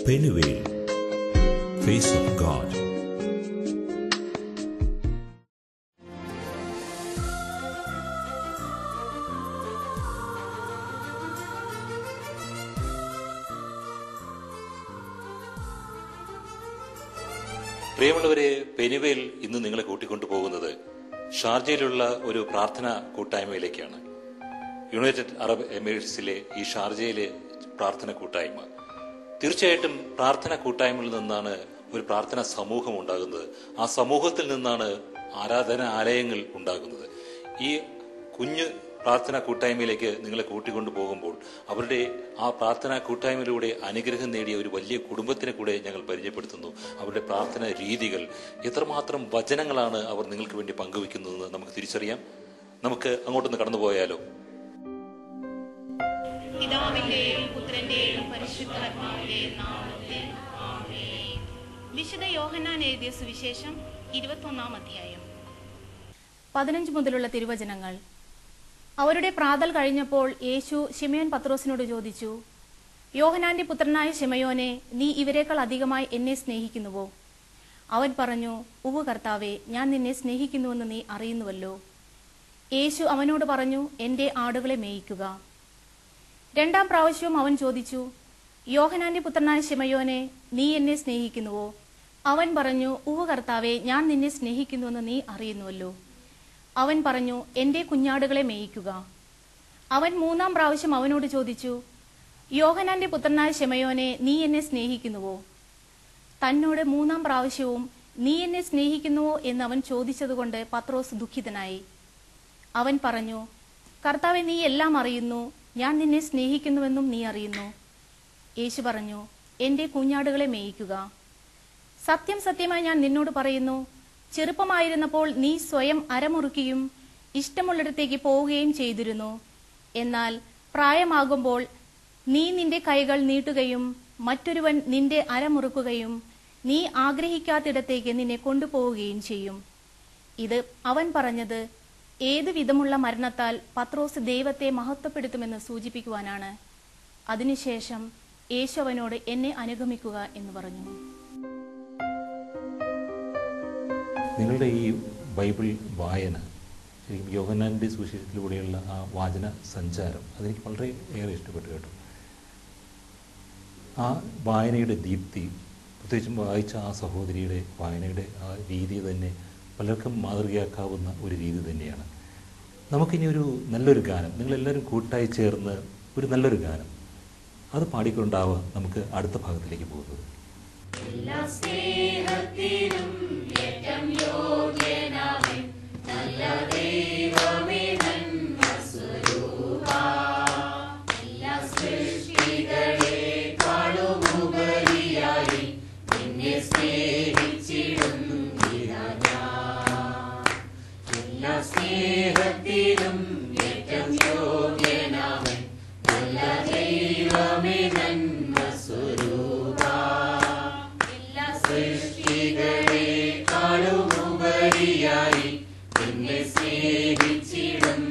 Penuel, face of God. പ്രിയമുള്ളവരെ, Penuel ഇന്ന് നിങ്ങളെ കൂട്ടിക്കൊണ്ടു പോകുന്നത് ഷാർജയിലുള്ള ഒരു പ്രാർത്ഥനാ കൂട്ടായ്മയിലേക്കാണ്. യുണൈറ്റഡ് അറബ് എമിറേറ്റ്സിലെ ഈ ഷാർജയിലെ പ്രാർത്ഥന കൂട്ടായ്മ, തീർച്ചയായിട്ടും പ്രാർത്ഥന കൂട്ടായ്മയിൽ നിന്നാണ് ഒരു പ്രാർത്ഥനാ സമൂഹം ഉണ്ടാകുന്നത്. ആ സമൂഹത്തിൽ നിന്നാണ് ആരാധനാലയങ്ങൾ ഉണ്ടാകുന്നത്. ഈ കുഞ്ഞ് പ്രാർത്ഥനാ കൂട്ടായ്മയിലേക്ക് നിങ്ങളെ കൂട്ടിക്കൊണ്ടു പോകുമ്പോൾ അവരുടെ ആ പ്രാർത്ഥനാ കൂട്ടായ്മയിലൂടെ അനുഗ്രഹം നേടിയ ഒരു വലിയ കുടുംബത്തിനെ കൂടെ ഞങ്ങൾ പരിചയപ്പെടുത്തുന്നു. അവരുടെ പ്രാർത്ഥന രീതികൾ, എത്രമാത്രം വചനങ്ങളാണ് അവർ നിങ്ങൾക്ക് വേണ്ടി പങ്കുവെക്കുന്നതെന്ന് നമുക്ക് തിരിച്ചറിയാം. നമുക്ക് അങ്ങോട്ടൊന്ന് കടന്നുപോയാലോ? പിതാവിന്റെയും പുത്രന്റെയും പരിശുദ്ധാത്മാവിന്റെയും നാമത്തിൽ ആമേൻ. വിശുദ്ധ യോഹന്നാൻ എഴുതിയ സുവിശേഷം 21-ാം അധ്യായം 15 മുതലുള്ള തിരുവചനങ്ങൾ. അവരുടെ പ്രാതൽ കഴിഞ്ഞപ്പോൾ യേശു ശിമയോൻ പത്രോസിനോട് ചോദിച്ചു, യോഹന്നാന്റെ പുത്രനായ ശിമയോനെ, നീ ഇവരെക്കാൾ അധികമായി എന്നെ സ്നേഹിക്കുന്നുവോ? അവൻ പറഞ്ഞു, ഉവ്വ് കർത്താവേ, ഞാൻ നിന്നെ സ്നേഹിക്കുന്നുവെന്ന് നീ അറിയുന്നുവല്ലോ. യേശു അവനോട് പറഞ്ഞു, എന്റെ ആടുകളെ മേയിക്കുക. 2-ാം പ്രാവശ്യവും അവൻ ചോദിച്ചു, യോഹന്നാന്റെ പുത്രനായ ശിമയോനെ, നീ എന്നെ സ്നേഹിക്കുന്നുവോ? അവൻ പറഞ്ഞു, ഉവ്വ് കർത്താവേ, ഞാൻ നിന്നെ സ്നേഹിക്കുന്നുവെന്ന് നീ അറിയുന്നുവല്ലോ. അവൻ പറഞ്ഞു, എന്റെ കുഞ്ഞാടുകളെ മേയിക്കുക. അവൻ 3-ാം പ്രാവശ്യം അവനോട് ചോദിച്ചു, യോഹന്നാന്റെ പുത്രനായ ശിമയോനെ, നീ എന്നെ സ്നേഹിക്കുന്നുവോ? തന്നോട് 3-ാം പ്രാവശ്യവും നീ എന്നെ സ്നേഹിക്കുന്നുവോ എന്ന് അവൻ ചോദിച്ചതുകൊണ്ട് പത്രോസ് ദുഃഖിതനായി. അവൻ പറഞ്ഞു, കർത്താവേ, നീ എല്ലാം അറിയുന്നു, ഞാൻ നിന്നെ സ്നേഹിക്കുന്നുവെന്നും നീ അറിയുന്നു. യേശു പറഞ്ഞു, എന്റെ കുഞ്ഞാടുകളെ മേയിക്കുക. സത്യം സത്യമായി ഞാൻ നിന്നോട് പറയുന്നു, ചെറുപ്പമായിരുന്നപ്പോൾ നീ സ്വയം അരമുറുക്കുകയും ഇഷ്ടമുള്ളിടത്തേക്ക് പോവുകയും ചെയ്തിരുന്നു. എന്നാൽ പ്രായമാകുമ്പോൾ നീ നിന്റെ കൈകൾ നീട്ടുകയും മറ്റൊരുവൻ നിന്റെ അരമുറുക്കുകയും നീ ആഗ്രഹിക്കാത്തിടത്തേക്ക് നിന്നെ കൊണ്ടുപോവുകയും ചെയ്യും. ഇത് അവൻ പറഞ്ഞത് ഏതു വിധമുള്ള മരണത്താൽ പത്രോസ് ദൈവത്തെ മഹത്വപ്പെടുത്തുമെന്ന് സൂചിപ്പിക്കുവാനാണ്. അതിനുശേഷം യേശു അവനോട്, എന്നെ അനുഗമിക്കുക എന്ന് പറഞ്ഞു. നിങ്ങളുടെ ഈ ബൈബിൾ വായന, ശരിക്കും യോഹന്നാന്റെ സുവിശേഷത്തിലൂടെയുള്ള ആ വാചന സഞ്ചാരം, അതെനിക്ക് വളരെ ഏറെ ഇഷ്ടപ്പെട്ടു കേട്ടോ. ആ വായനയുടെ ദീപ്തി, പ്രത്യേകിച്ചും വായിച്ച ആ സഹോദരിയുടെ വായനയുടെ ആ രീതി തന്നെ പലർക്കും മാതൃകയാക്കാവുന്ന ഒരു രീതി തന്നെയാണ്. നമുക്കിനി ഒരു നല്ലൊരു ഗാനം, നിങ്ങളെല്ലാവരും കൂട്ടായി ചേർന്ന് ഒരു നല്ലൊരു ഗാനം അത് പാടിക്കൊണ്ടാവാം നമുക്ക് അടുത്ത ഭാഗത്തിലേക്ക് പോകുന്നത്. എല്ലാ സ്നേഹത്തിനും ഏറ്റം യോഗ്യനാമേ, നല്ല ദൈവമേ, നന്മസ്വരൂപാ, എല്ലാ സൃഷ്ടികളെക്കാളും ഉപരിയായി നിന്നെ സ്നേഹിച്ചിടും ഞാൻ. എല്ലാ സ്നേഹത്തിനും ഏറ്റം യോഗ്യനാമേ, നല്ല ദൈവമേ, നന്മസ്വരൂപാ, സൃഷ്ടികളെക്കാളും ഉപരിയായി നിന്നെ സ്നേഹിച്ചിടും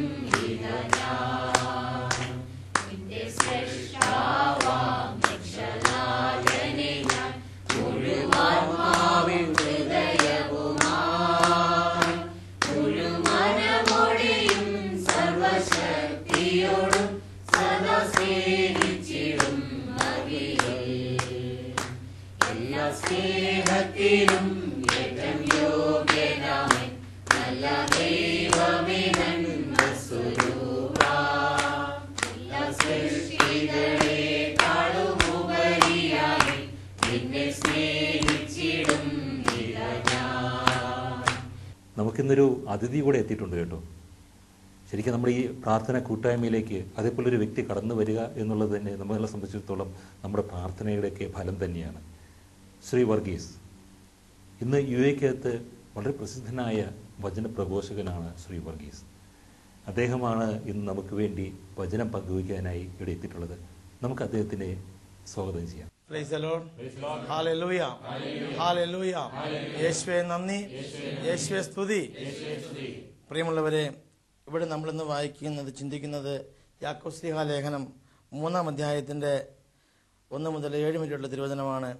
ഞാൻ. നിന്റെ സ്രഷ്ടാവാം രക്ഷനായകനെ ഞാൻ മുഴുവാത്മാവിൻ ഹൃദയവുമായി മുഴുമനമോടെയും സർവശക്തിയോടും സദാ സ്നേഹിച്ചിടും എല്ലാ സ്നേഹത്തിനും ഏറ്റം യോഗ്യനാമേ, നല്ല ദൈവമേ, നന്മസ്വരൂപാ, എല്ലാ സൃഷ്ടികളെക്കാളും ഉപരിയായി നിന്നെ സ്നേഹിച്ചിടും ഞാൻ. നമുക്കിന്നൊരു അതിഥി കൂടെ എത്തിയിട്ടുണ്ട് കേട്ടോ. ശരിക്കും നമ്മൾ ഈ പ്രാർത്ഥന കൂട്ടായ്മയിലേക്ക് അതേപോലൊരു വ്യക്തി കടന്നു വരിക എന്നുള്ളത് തന്നെ നമ്മളെ സംബന്ധിച്ചിടത്തോളം നമ്മുടെ പ്രാർത്ഥനയുടെയൊക്കെ ഫലം തന്നെയാണ്. ശ്രീ വർഗീസ്, ഇന്ന് യുഎക്കകത്ത് വളരെ പ്രസിദ്ധനായ വചനപ്രഘോഷകനാണ് ശ്രീ വർഗീസ്. അദ്ദേഹമാണ് ഇന്ന് നമുക്ക് വേണ്ടി വചനം പങ്കുവയ്ക്കാനായി ഇവിടെ എത്തിയിട്ടുള്ളത്. നമുക്ക് അദ്ദേഹത്തിനെ സ്വാഗതം ചെയ്യാം. Price the lord. Hallelujah, hallelujah. യേശുവേ നന്ദി, യേശുവേ സ്തുതി. പ്രിയമുള്ളവരെ, ഇവിടെ നമ്മളിന്ന് വായിക്കുന്നത്, ചിന്തിക്കുന്നത് യാക്കോബ് ശ്ലീഹാ ലേഖനം 3-ാം അധ്യായത്തിന്റെ 1 മുതൽ 7 വരെയുള്ള തിരുവചനമാണ്.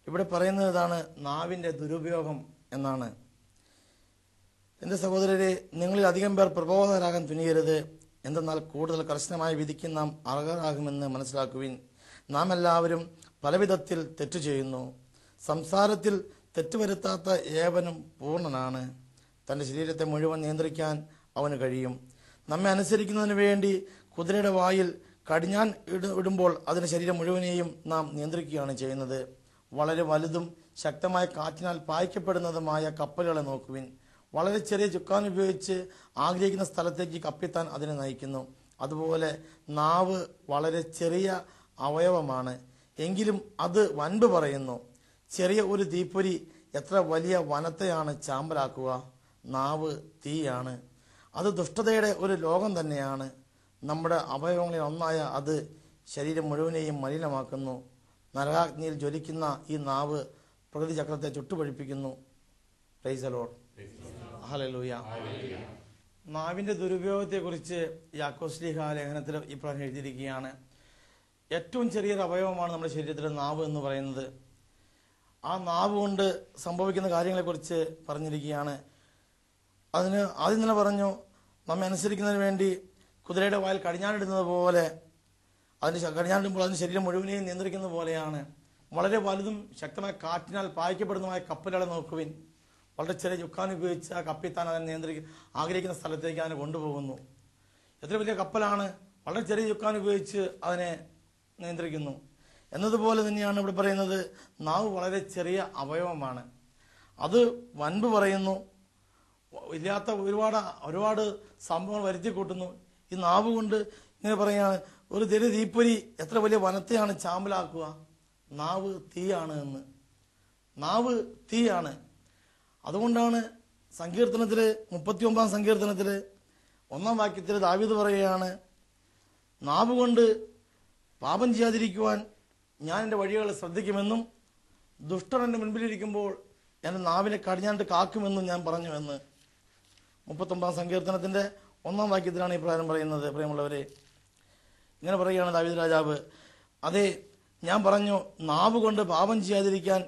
ഇവിടെ പറയുന്നത് ഇതാണ്, നാവിൻ്റെ ദുരുപയോഗം എന്നാണ്. എൻ്റെ സഹോദരരെ, നിങ്ങളിൽ അധികം പേർ പ്രബോധകരാകാൻ തുനിയരുത്. എന്തെന്നാൽ കൂടുതൽ കർശനമായ വിധിക്ക് നാം അർഹരാകുമെന്ന് മനസ്സിലാക്കുവിൻ. നാം എല്ലാവരും പലവിധത്തിൽ തെറ്റു ചെയ്യുന്നു. സംസാരത്തിൽ തെറ്റുവരുത്താത്ത ഏവനും പൂർണ്ണനാണ്. തൻ്റെ ശരീരത്തെ മുഴുവൻ നിയന്ത്രിക്കാൻ അവന് കഴിയും. നമ്മെ അനുസരിക്കുന്നതിന് വേണ്ടി കുതിരയുടെ വായിൽ കടിഞ്ഞാൻ ഇടുമ്പോൾ അതിൻ്റെ ശരീരം മുഴുവനെയും നാം നിയന്ത്രിക്കുകയാണ് ചെയ്യുന്നത്. വളരെ വലുതും ശക്തമായ കാറ്റിനാൽ പായിക്കപ്പെടുന്നതുമായ കപ്പലുകളെ നോക്കുവിൻ. വളരെ ചെറിയ ചുക്കാൻ ഉപയോഗിച്ച് ആഗ്രഹിക്കുന്ന സ്ഥലത്തേക്ക് കപ്പിത്താൻ അതിനെ നയിക്കുന്നു. അതുപോലെ നാവ് വളരെ ചെറിയ അവയവമാണ്, എങ്കിലും അത് വൻപ് പറയുന്നു. ചെറിയ ഒരു തീപ്പൊരി എത്ര വലിയ വനത്തെയാണ് ചാമ്പലാക്കുക. നാവ് തീയാണ്, അത് ദുഷ്ടതയുടെ ഒരു ലോകം തന്നെയാണ്. നമ്മുടെ അവയവങ്ങളിൽ ഒന്നായ അത് ശരീരം മുഴുവനെയും മലിനമാക്കുന്നു. നരകാഗ്നിയിൽ ജ്വലിക്കുന്ന ഈ നാവ് പ്രകൃതി ചക്രത്തെ ചുട്ടുപഴിപ്പിക്കുന്നു. Praise the lord. ഹല്ലേലൂയ. നാവിൻ്റെ ദുരുപയോഗത്തെക്കുറിച്ച് യാക്കോബ് ലേഖനത്തിൽ ഇപ്രകാരം എഴുതിയിരിക്കുകയാണ്. ഏറ്റവും ചെറിയൊരു അവയവമാണ് നമ്മുടെ ശരീരത്തിലെ നാവ് എന്ന് പറയുന്നത്. ആ നാവ് കൊണ്ട് സംഭവിക്കുന്ന കാര്യങ്ങളെക്കുറിച്ച് പറഞ്ഞിരിക്കുകയാണ്. അതിന് ആദ്യം തന്നെ പറഞ്ഞു, നമ്മെ അനുസരിക്കുന്നതിന് വേണ്ടി കുതിരയുടെ വായിൽ കടിഞ്ഞാണിടുന്നത് പോലെ, അതിന് കടിഞ്ഞാണിടുമ്പോൾ അതിന് ശരീരം മുഴുവനെയും നിയന്ത്രിക്കുന്നത് പോലെയാണ്. വളരെ വലുതും ശക്തമായ കാറ്റിനാൽ പായിക്കപ്പെടുന്നതുമായ കപ്പലുകളെ നോക്കുവിൻ. വളരെ ചെറിയ ചുക്കാൻ ഉപയോഗിച്ച് ആ കപ്പിത്താൻ അതിനെ ആഗ്രഹിക്കുന്ന സ്ഥലത്തേക്ക് അതിനെ കൊണ്ടുപോകുന്നു. എത്ര വലിയ കപ്പലാണ്, വളരെ ചെറിയ ചുക്കാൻ ഉപയോഗിച്ച് അതിനെ നിയന്ത്രിക്കുന്നു. എന്നതുപോലെ തന്നെയാണ് ഇവിടെ പറയുന്നത്, നാവ് വളരെ ചെറിയ അവയവമാണ്, അത് വൻപ് പറയുന്നു. ഇല്ലാത്ത ഒരുപാട് സംഭവങ്ങൾ വരുത്തി കൂട്ടുന്നു. ഈ നാവ് കൊണ്ട് ഇങ്ങനെ പറയുകയാണ്, ഒരു ചെറിയ തീപ്പൊരി എത്ര വലിയ വനത്തെയാണ് ചാമ്പലാക്കുക. നാവ് തീയാണ് എന്ന്. നാവ് തീയാണ്. അതുകൊണ്ടാണ് സങ്കീർത്തനത്തിൽ 39 സങ്കീർത്തനത്തിൽ 1 വാക്യത്തിൽ ദാവീദ് പറയുകയാണ്, നാവ് കൊണ്ട് പാപം ചെയ്യാതിരിക്കുവാൻ ഞാൻ എൻ്റെ വഴികളെ ശ്രദ്ധിക്കുമെന്നും ദുഷ്ടൻ എൻ്റെ മുൻപിലിരിക്കുമ്പോൾ എൻ്റെ നാവിനെ കടിഞ്ഞാണ്ട് കാക്കുമെന്നും ഞാൻ പറഞ്ഞു എന്ന്. 39 സങ്കീർത്തനത്തിൻ്റെ 1 വാക്യത്തിലാണ് ഈ പ്രകാരം പറയുന്നത്. പ്രിയമുള്ളവരെ, ഇങ്ങനെ പറയുകയാണ് ദാവീദ് രാജാവ്, അതെ, ഞാൻ പറഞ്ഞു, നാവ് കൊണ്ട് പാപം ചെയ്യാതിരിക്കാൻ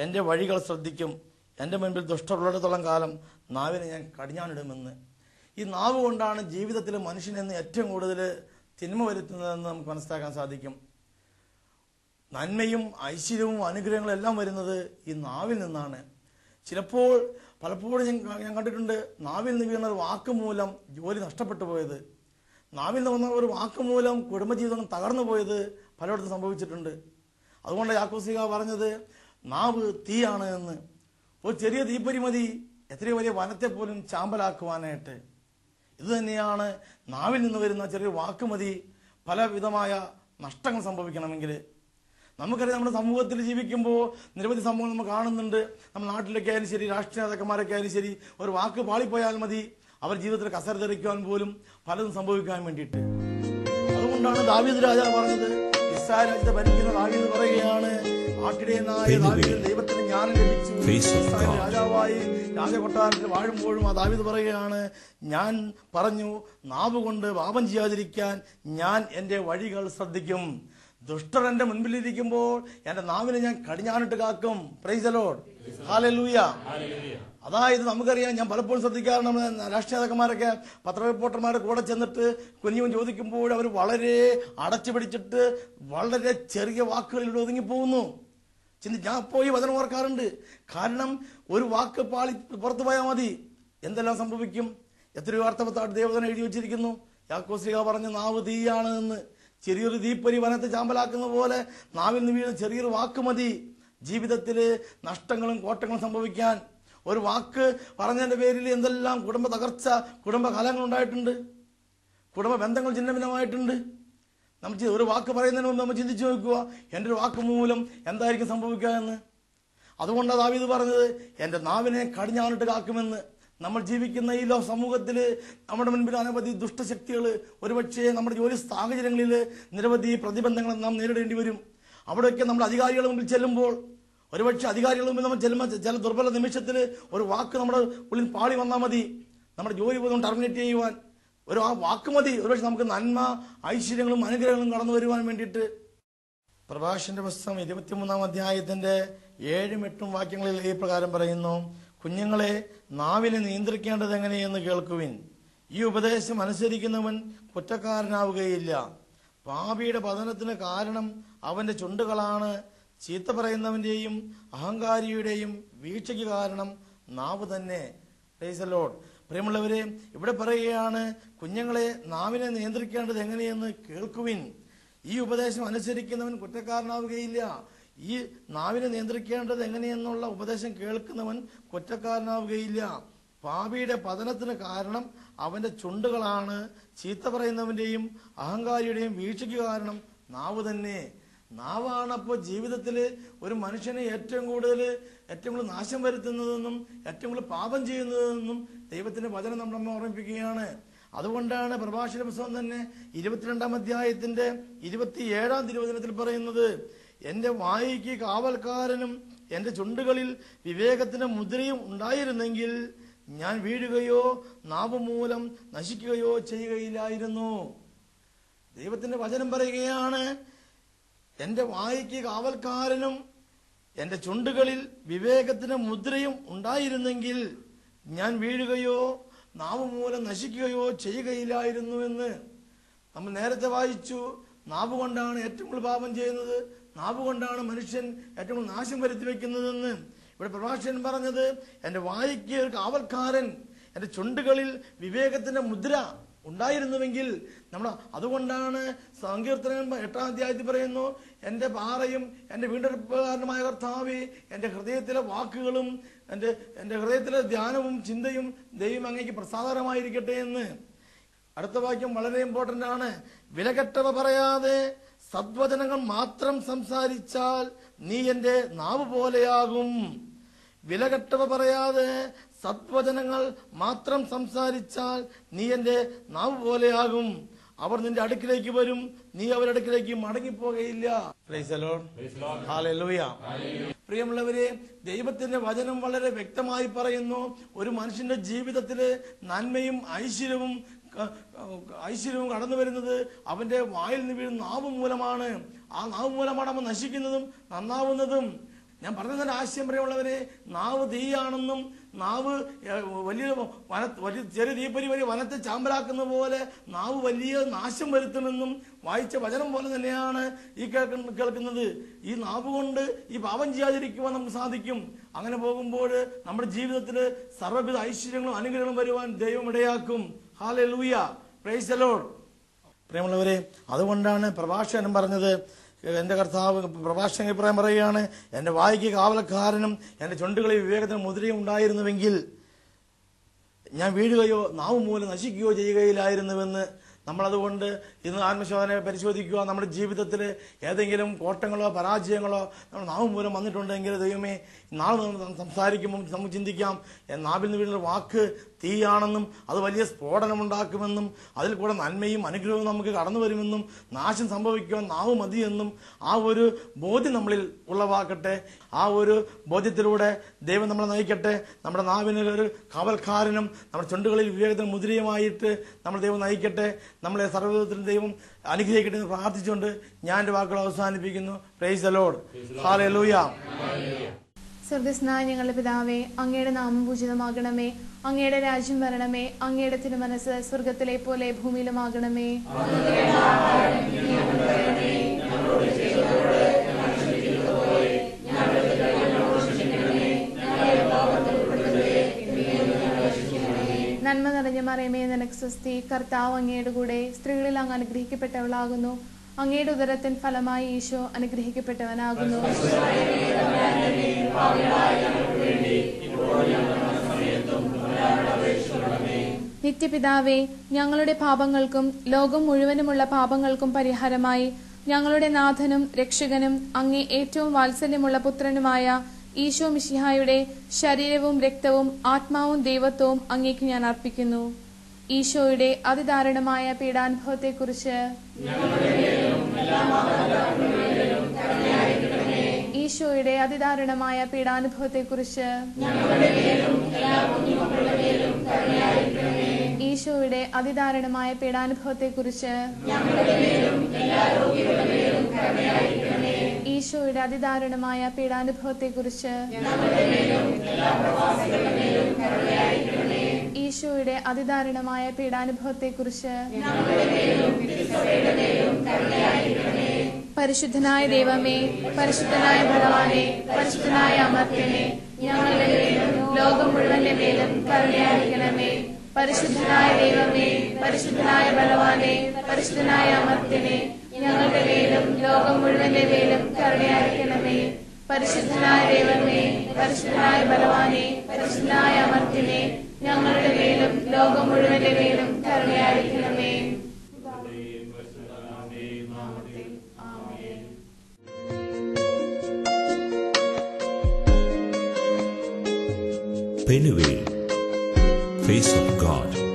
എൻ്റെ വഴികൾ ശ്രദ്ധിക്കും. എൻ്റെ മുൻപിൽ ദുഷ്ടമുള്ളിടത്തോളം കാലം നാവിനെ ഞാൻ കടിഞ്ഞാണിടുമെന്ന്. ഈ നാവ് കൊണ്ടാണ് ജീവിതത്തിൽ മനുഷ്യനെന്ന് ഏറ്റവും കൂടുതൽ തിന്മ വരുത്തുന്നതെന്ന് നമുക്ക് മനസ്സിലാക്കാൻ സാധിക്കും. നന്മയും ഐശ്വര്യവും അനുഗ്രഹങ്ങളും എല്ലാം വരുന്നത് ഈ നാവിൽ നിന്നാണ്. പലപ്പോഴും ഞാൻ കണ്ടിട്ടുണ്ട്, നാവിൽ നിന്ന് വീണ ഒരു വാക്ക് മൂലം ജോലി നഷ്ടപ്പെട്ടു പോയത്, നാവിൽ നിന്ന് വന്ന ഒരു വാക്ക് മൂലം കുടുംബജീവിതം തകർന്നു പോയത് പലയിടത്തും സംഭവിച്ചിട്ടുണ്ട്. അതുകൊണ്ട് യാക്കോബ് പറഞ്ഞത് നാവ് തീയാണ് എന്ന്. ഒരു ചെറിയ തീപ്പൊരി മതി എത്രയോ വലിയ വനത്തെ പോലും ചാമ്പലാക്കുവാനായിട്ട്. ഇത് തന്നെയാണ് നാവിൽ നിന്ന് വരുന്ന ചെറിയ വാക്ക് മതി പലവിധമായ നഷ്ടങ്ങൾ സംഭവിക്കണമെങ്കിൽ. നമുക്കറിയാം, നമ്മുടെ സമൂഹത്തിൽ ജീവിക്കുമ്പോൾ നിരവധി സംഭവങ്ങൾ നമ്മൾ കാണുന്നുണ്ട്. നമ്മുടെ നാട്ടിലൊക്കെ ആയാലും ശരി, രാഷ്ട്രീയ നേതാക്കന്മാരൊക്കെ ആയാലും ശരി, ഒരു വാക്ക് പാളിപ്പോയാൽ മതി അവർ ജീവിതത്തിൽ കസര തെറിക്കുവാൻ പോലും പലതും സംഭവിക്കാൻ വേണ്ടിയിട്ട്. അതുകൊണ്ടാണ് ദാവീദ് രാജാവ് പറഞ്ഞത്, ഇസ്രായേൽ രാജ്യത്തെ ഭരിക്കുന്ന ദാവീദ് പറയുകയാണ്, ആട്ടിടയനായ ദാവീദിന് ദൈവത്തിന് ജ്ഞാനം ലഭിച്ചു. ഇസ്രായേൽ രാജാവായി രാജകൊട്ടാരത്തിൽ വാഴുമ്പോഴും ആ ദാവീദ് പറയുകയാണ്, ഞാൻ പറഞ്ഞു, നാവ് കൊണ്ട് പാപം ചെയ്യാതിരിക്കാൻ ഞാൻ എൻ്റെ വഴികൾ ശ്രദ്ധിക്കും. ദുഷ്ടർ എൻ്റെ മുൻപിലിരിക്കുമ്പോൾ എൻ്റെ നാവിനെ ഞാൻ കടിഞ്ഞാണിട്ട് കാക്കും. Price the lord. ഹല്ലേലൂയ. അതായത് നമുക്കറിയാം, ഞാൻ പലപ്പോഴും ശ്രദ്ധിക്കാറുണ്ട്, രാഷ്ട്രീയ നേതാക്കന്മാരൊക്കെ പത്ര റിപ്പോർട്ടർമാരുടെ കൂടെ ചെന്നിട്ട് കുഞ്ഞും ചോദിക്കുമ്പോൾ അവർ വളരെ അടച്ചു പിടിച്ചിട്ട് വളരെ ചെറിയ വാക്കുകളിലൂടെ ഒതുങ്ങിപ്പോകുന്നു. ഞാൻ പോയി വചനം ഓർക്കാറുണ്ട്. കാരണം ഒരു വാക്ക് പാളി പുറത്തു പോയാൽ മതി, എന്തെല്ലാം സംഭവിക്കും. എത്രയോ അർത്ഥവത്തായിട്ട് ദൈവജനം എഴുതി വെച്ചിരിക്കുന്നു. യാക്കോബ് പറഞ്ഞ നാവ് തീയാണ് എന്ന്. ചെറിയൊരു തീപ്പൊരി വനത്തെ ചാമ്പലാക്കുന്ന പോലെ നാവിൽ നിന്ന് വീഴുന്ന ചെറിയൊരു വാക്ക് മതി ജീവിതത്തിൽ നഷ്ടങ്ങളും കോട്ടങ്ങളും സംഭവിക്കാൻ. ഒരു വാക്ക് പറഞ്ഞതിന്റെ പേരിൽ എന്തെല്ലാം കുടുംബ തകർച്ച, കുടുംബ കലഹങ്ങൾ ഉണ്ടായിട്ടുണ്ട്, കുടുംബ ബന്ധങ്ങൾ ഛിന്നഭിന്നമായിട്ടുണ്ട്. നമുക്ക് ഒരു വാക്ക് പറയുന്നതിന് മുമ്പ് നമ്മൾ ചിന്തിച്ചു നോക്കുക, എൻ്റെ ഒരു വാക്ക് മൂലം എന്തായിരിക്കും സംഭവിക്കുക എന്ന്. അതുകൊണ്ടാണ് ദാവീദ് പറഞ്ഞത്, എൻ്റെ നാവിനെ കടിഞ്ഞാണിട്ട് കാക്കുമെന്ന്. നമ്മൾ ജീവിക്കുന്ന ഈ സമൂഹത്തിൽ നമ്മുടെ മുൻപിൽ അനവധി ദുഷ്ടശക്തികൾ, ഒരുപക്ഷെ നമ്മുടെ ജോലി സാഹചര്യങ്ങളിൽ നിരവധി പ്രതിബന്ധങ്ങൾ നാം നേരിടേണ്ടി വരും. അവിടെയൊക്കെ നമ്മൾ അധികാരികളുടെ മുമ്പിൽ ചെല്ലുമ്പോൾ, ഒരുപക്ഷെ അധികാരികളുടെ മുമ്പിൽ നമ്മൾ ചെല്ലുമ്പോൾ ചില ദുർബല നിമിഷത്തിൽ ഒരു വാക്ക് നമ്മുടെ ഉള്ളിൽ പാളി വന്നാൽ മതി, നമ്മുടെ ജോലി പോലും ടെർമിനേറ്റ് ചെയ്യുവാൻ ഒരു ആ വാക്ക് മതി. ഒരുപക്ഷെ നമുക്ക് നന്മ, ഐശ്വര്യങ്ങളും അനുഗ്രഹങ്ങളും കടന്നു വരുവാൻ വേണ്ടിയിട്ട്. പ്രഭാഷന്റെ പുസ്തകം 23-ാം അധ്യായത്തിന്റെ 7ഉം 8ഉം വാക്യങ്ങളിൽ ഈ പ്രകാരം പറയുന്നു: കുഞ്ഞുങ്ങളെ, നാവിനെ നിയന്ത്രിക്കേണ്ടത് എങ്ങനെയെന്ന് കേൾക്കുവിൻ. ഈ ഉപദേശം അനുസരിക്കുന്നവൻ കുറ്റക്കാരനാവുകയില്ല. പാപിയുടെ പതനത്തിന് കാരണം അവന്റെ ചുണ്ടുകളാണ്. ചീത്ത പറയുന്നവന്റെയും അഹങ്കാരിയുടെയും വീഴ്ചയ്ക്ക് കാരണം നാവ് തന്നെ. Price the Lord. പ്രിയമുള്ളവരെ, ഇവിടെ പറയുകയാണ്, കുഞ്ഞുങ്ങളെ, നാവിനെ നിയന്ത്രിക്കേണ്ടത് എങ്ങനെയെന്ന് കേൾക്കുവിൻ. ഈ ഉപദേശം അനുസരിക്കുന്നവൻ കുറ്റക്കാരനാവുകയില്ല. ഈ നാവിനെ നിയന്ത്രിക്കേണ്ടത് എങ്ങനെയെന്നുള്ള ഉപദേശം കേൾക്കുന്നവൻ കുറ്റക്കാരനാവുകയില്ല. പാപിയുടെ പതനത്തിന് കാരണം അവന്റെ ചുണ്ടുകളാണ്. ചീത്ത പറയുന്നവന്റെയും അഹങ്കാരിയുടെയും വീഴ്ചയ്ക്ക് കാരണം നാവ് തന്നെ. നാവാണ് അപ്പോൾ ജീവിതത്തിൽ ഒരു മനുഷ്യനെ ഏറ്റവും കൂടുതൽ നാശം വരുത്തുന്നതെന്നും ഏറ്റവും കൂടുതൽ പാപം ചെയ്യുന്നതെന്നും ദൈവത്തിന്റെ വചനം നമ്മളെ ഓർമ്മിപ്പിക്കുകയാണ്. അതുകൊണ്ടാണ് പ്രഭാഷണ പുസ്തകം തന്നെ 22-ാം അധ്യായത്തിന്റെ 27-ാം തിരുവചനത്തിൽ പറയുന്നത്: എന്റെ വായിക്ക് കാവൽക്കാരനും എന്റെ ചുണ്ടുകളിൽ വിവേകത്തിന്റെ മുദ്രയും ഉണ്ടായിരുന്നെങ്കിൽ ഞാൻ വീഴുകയോ നാവ് മൂലം നശിക്കുകയോ ചെയ്യുകയില്ലായിരുന്നു. ദൈവത്തിന്റെ വചനം പറയുകയാണ്, എന്റെ വായിക്ക് കാവൽക്കാരനും എന്റെ ചുണ്ടുകളിൽ വിവേകത്തിന്റെ മുദ്രയും ഉണ്ടായിരുന്നെങ്കിൽ ഞാൻ വീഴുകയോ നാവ് മൂലം നശിക്കുകയോ ചെയ്യുകയില്ലായിരുന്നു എന്ന്. നമ്മൾ നേരത്തെ വായിച്ചു, നാവ് കൊണ്ടാണ് ഏറ്റവും കൂടുതൽ പാപം ചെയ്യുന്നത്, നാവ് കൊണ്ടാണ് മനുഷ്യൻ ഏറ്റവും കൂടുതൽ നാശം വരുത്തി വെക്കുന്നതെന്ന്. ഇവിടെ പ്രഭാഷകൻ പറഞ്ഞത്, എന്റെ വായിക്ക് ഒരു കാവൽക്കാരൻ, എന്റെ ചുണ്ടുകളിൽ വിവേകത്തിന്റെ മുദ്ര ഉണ്ടായിരുന്നുവെങ്കിൽ അതുകൊണ്ടാണ് സങ്കീർത്തനങ്ങൾ 8-ാം അധ്യായത്തിൽ പറയുന്നു, എന്റെ പാറയും എന്റെ വീണ്ടെടുപ്പുകാരനുമായ കർത്താവേ, എന്റെ ഹൃദയത്തിലെ വാക്കുകളും എന്റെ ഹൃദയത്തിലെ ധ്യാനവും ചിന്തയും ദൈവം അങ്ങേക്ക് പ്രസാദകരമായിരിക്കട്ടെ എന്ന്. അടുത്ത വാക്യം വളരെ ഇമ്പോർട്ടന്റ് ആണ്. വിലകെട്ടവ പറയാതെ സദ്വചനങ്ങൾ മാത്രം സംസാരിച്ചാൽ നീ എന്റെ നാവ് പോലെയാകും. വിലകെട്ടവ പറയാതെ സദ്വചനങ്ങൾ മാത്രം സംസാരിച്ചാൽ നീ എന്റെ നാവ് പോലെയാകും. അവർ നിന്റെ അടുക്കിലേക്ക് വരും, നീ അവരുടെ അടുക്കിലേക്ക് മടങ്ങിപ്പോകയില്ല. Praise the lord. ഹല്ലേലൂയ. പ്രിയമുള്ളവരെ, ദൈവത്തിന്റെ വചനം വളരെ വ്യക്തമായി പറയുന്നു, ഒരു മനുഷ്യന്റെ ജീവിതത്തില് നന്മയും ഐശ്വര്യവും കടന്നു വരുന്നത് അവന്റെ വായിൽ നിന്ന് വീഴുന്ന നാവ് മൂലമാണ്. ആ നാവ് മൂലമാണ് അവൻ നശിക്കുന്നതും നന്നാവുന്നതും. ഞാൻ പറഞ്ഞതിന്റെ ആശയം പ്രിയമുള്ളവരെ, നാവ് തീയാണെന്നും നാവ് വലിയ ചെറിയ തീപ്പൊരി വലിയ വനത്തെ ചാമ്പലാക്കുന്ന പോലെ നാവ് വലിയ നാശം വരുത്തുമെന്നും വായിച്ച വചനം പോലെ തന്നെയാണ് ഈ കേൾക്കുന്നത്. ഈ നാവ് കൊണ്ട് ഈ പാപം ചെയ്യാതിരിക്കുവാൻ നമുക്ക് സാധിക്കും. അങ്ങനെ പോകുമ്പോൾ നമ്മുടെ ജീവിതത്തിൽ സർവ്വവിധ ഐശ്വര്യങ്ങളും അനുഗ്രഹങ്ങളും വരുവാൻ ദൈവം ഇടയാക്കും. ഹല്ലേലൂയ. Price the Lord. പ്രിയമുള്ളവരെ, അതുകൊണ്ടാണ് പ്രഭാഷകൻ പറഞ്ഞത്, എന്റെ കർത്താവ് പ്രഭാഷകൻ അഭിപ്രായം പറയുകയാണ്, എന്റെ വായിക്ക് കാവലക്കാരനും എന്റെ ചുണ്ടുകളിൽ വിവേകത്തിന് മുദ്രയും ഉണ്ടായിരുന്നുവെങ്കിൽ ഞാൻ വീഴുകയോ നാവ് മൂലം നശിക്കുകയോ ചെയ്യുകയില്ലായിരുന്നുവെന്ന്. നമ്മളതുകൊണ്ട് ഇന്ന് ആത്മശോധന പരിശോധിക്കുക. നമ്മുടെ ജീവിതത്തിൽ ഏതെങ്കിലും കോട്ടങ്ങളോ പരാജയങ്ങളോ നമ്മുടെ നാവ് മൂലം വന്നിട്ടുണ്ടെങ്കിൽ, ദൈവമേ, നാളെ സംസാരിക്കുമ്പോൾ നമുക്ക് ചിന്തിക്കാം, നാവിൽ നിന്ന് വീഴുന്ന വാക്ക് തീയാണെന്നും അത് വലിയ സ്ഫോടനമുണ്ടാക്കുമെന്നും അതിൽ കൂടെ നന്മയും അനുഗ്രഹവും നമുക്ക് കടന്നു വരുമെന്നും നാശം സംഭവിക്കുവാൻ നാവ് മതിയെന്നും ആ ഒരു ബോധ്യം നമ്മളിൽ ഉളവാക്കട്ടെ. ആ ഒരു ബോധ്യത്തിലൂടെ ദൈവം നമ്മളെ നയിക്കട്ടെ. നമ്മുടെ നാവിന് ഒരു കാവൽക്കാരനും നമ്മുടെ ചുണ്ടുകളിൽ വിവേകത്തിന് മുദ്രയുമായിട്ട് നമ്മൾ ദൈവം നയിക്കട്ടെ. നമ്മളെ സർവ്വവിധത്തിലും ദൈവം അനുഗ്രഹിക്കട്ടെ എന്ന് പ്രാർത്ഥിച്ചുകൊണ്ട് ഞാൻ എന്റെ വാക്കുകൾ അവസാനിപ്പിക്കുന്നു. Price the lord. ഹല്ലേലൂയ. സ്വർഗ്ഗസ്ഥനായ ഞങ്ങളുടെ പിതാവേ, അങ്ങയുടെ നാമം പൂജിതമാകണമേ, അങ്ങയുടെ രാജ്യം വരണമേ, അങ്ങയുടെ തിരുമനസ്സ് സ്വർഗത്തിലെ പോലെ ഭൂമിയിലുമാകണമേ. നന്മ നിറഞ്ഞ മറിയമേ, നിനക്ക് സ്വസ്തി, കർത്താവ് അങ്ങയുടെ കൂടെ, സ്ത്രീകളിൽ അങ്ങ് അനുഗ്രഹിക്കപ്പെട്ടവളാകുന്നു. അങ്ങയുടെ ഉദരത്തിൻ ഫലമായി ഈശോ അനുഗ്രഹിക്കപ്പെട്ടവനാകുന്നു. നിത്യപിതാവേ, ഞങ്ങളുടെ പാപങ്ങൾക്കും ലോകം മുഴുവനുമുള്ള പാപങ്ങൾക്കും പരിഹാരമായി ഞങ്ങളുടെ നാഥനും രക്ഷകനും അങ്ങേ ഏറ്റവും വാത്സല്യമുള്ള പുത്രനുമായ ഈശോ മിശിഹായുടെ ശരീരവും രക്തവും ആത്മാവും ദൈവത്വവും അങ്ങേക്ക് ഞാൻ അർപ്പിക്കുന്നു. ഈശോയുടെ അതിദാരുണമായ പീഡാനുഭവത്തെക്കുറിച്ച് ഈശോയുടെ അതിദാരുണമായ പീഡാനുഭവത്തെക്കുറിച്ച് ഈശോയുടെ അതിദാരുണമായ പീഡാനുഭവത്തെക്കുറിച്ച് ഈശോയുടെ അതിദാരുണമായ പീഡാനുഭവത്തെക്കുറിച്ച് ഈശോയുടെ അതിദാരുണമായ പീഡാനുഭവത്തെക്കുറിച്ച് പരിശുദ്ധനായ ദൈവമേ, പരിശുദ്ധനായ ഭഗവാനെ, പരിശുദ്ധനായ അമർത്യനെ, ഞങ്ങളുടെ മേലും ലോകം മുഴുവന്റെ മേലും കരുണയായിരിക്കണമേ. പരിശുദ്ധനായ ദൈവമേ, പരിശുദ്ധനായ ബലവാനെ, പരിശുദ്ധനായ അമർത്യനെ, ഞങ്ങളുടെ മേലും ലോകം മുഴുവന്റെ മേലും കരുണയായിരിക്കണമേ. പരിശുദ്ധനായ ദൈവമേ, പരിശുദ്ധനായ ബലവാനെ, പരിശുദ്ധനായ അമർത്യനെ, ഞങ്ങളുടെ മേലും ലോകം മുഴുവന്റെ മേലും കരുണയായിരിക്കണമേ. Penuel, Face of God.